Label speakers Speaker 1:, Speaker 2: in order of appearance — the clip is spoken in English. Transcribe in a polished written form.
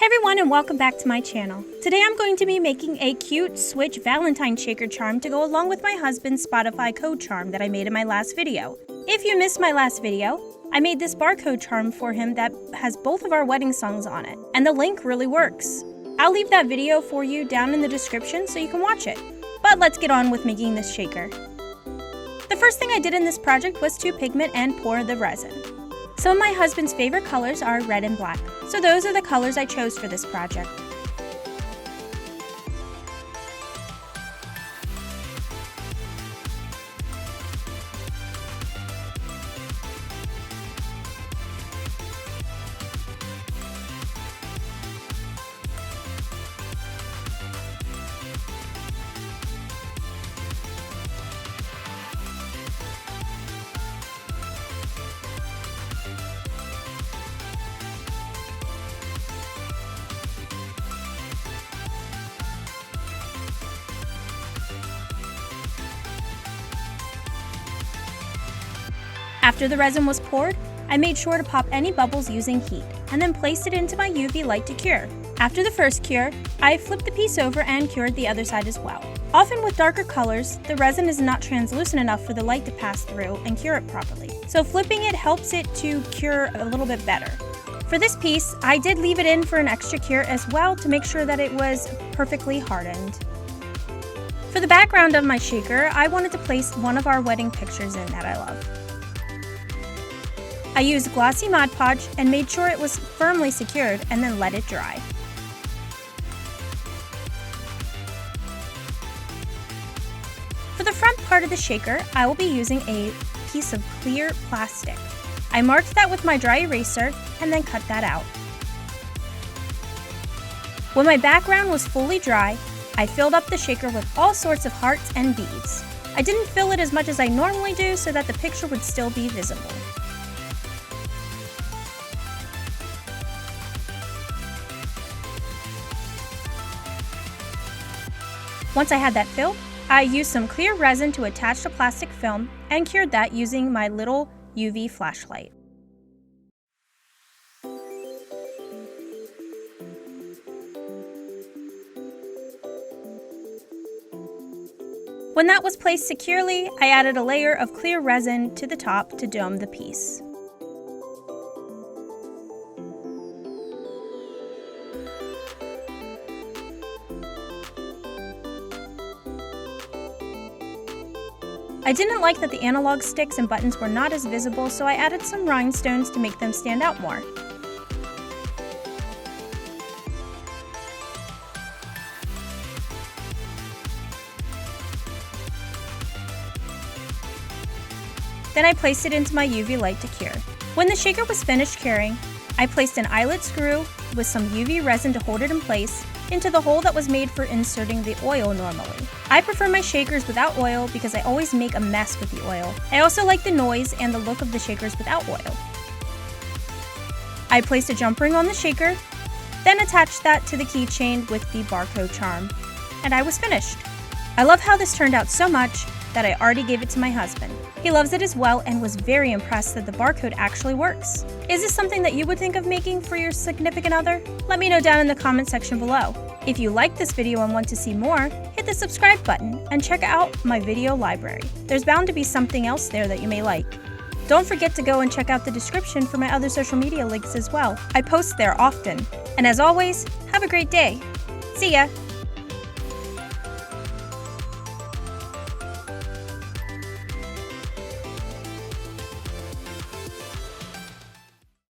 Speaker 1: everyone, and welcome back to my channel. Today I'm going to be making a cute Switch Valentine shaker charm to go along with my husband's Spotify code charm that I made in my last video. If you missed my last video, I made this barcode charm for him that has both of our wedding songs on it, and the link really works. I'll leave that video for you down in the description so you can watch it. But let's get on with making this shaker. The first thing I did in this project was to pigment and pour the resin. Some of my husband's favorite colors are red and black, so those are the colors I chose for this project. After the resin was poured, I made sure to pop any bubbles using heat, and then placed it into my UV light to cure. After the first cure, I flipped the piece over and cured the other side as well. Often with darker colors, the resin is not translucent enough for the light to pass through and cure it properly, so flipping it helps it to cure a little bit better. For this piece, I did leave it in for an extra cure as well to make sure that it was perfectly hardened. For the background of my shaker, I wanted to place one of our wedding pictures in that I love. I used glossy Mod Podge and made sure it was firmly secured and then let it dry. For the front part of the shaker, I will be using a piece of clear plastic. I marked that with my dry eraser and then cut that out. When my background was fully dry, I filled up the shaker with all sorts of hearts and beads. I didn't fill it as much as I normally do so that the picture would still be visible. Once I had that filled, I used some clear resin to attach the plastic film and cured that using my little UV flashlight. When that was placed securely, I added a layer of clear resin to the top to dome the piece. I didn't like that the analog sticks and buttons were not as visible, so I added some rhinestones to make them stand out more. Then I placed it into my UV light to cure. When the shaker was finished curing, I placed an eyelet screw with some UV resin to hold it in place into the hole that was made for inserting the oil normally. I prefer my shakers without oil because I always make a mess with the oil. I also like the noise and the look of the shakers without oil. I placed a jump ring on the shaker, then attached that to the keychain with the barcode charm, and I was finished. I love how this turned out so much that I already gave it to my husband. He loves it as well and was very impressed that the barcode actually works. Is this something that you would think of making for your significant other? Let me know down in the comment section below. If you liked this video and want to see more, hit the subscribe button and check out my video library. There's bound to be something else there that you may like. Don't forget to go and check out the description for my other social media links as well. I post there often. And as always, have a great day. See ya!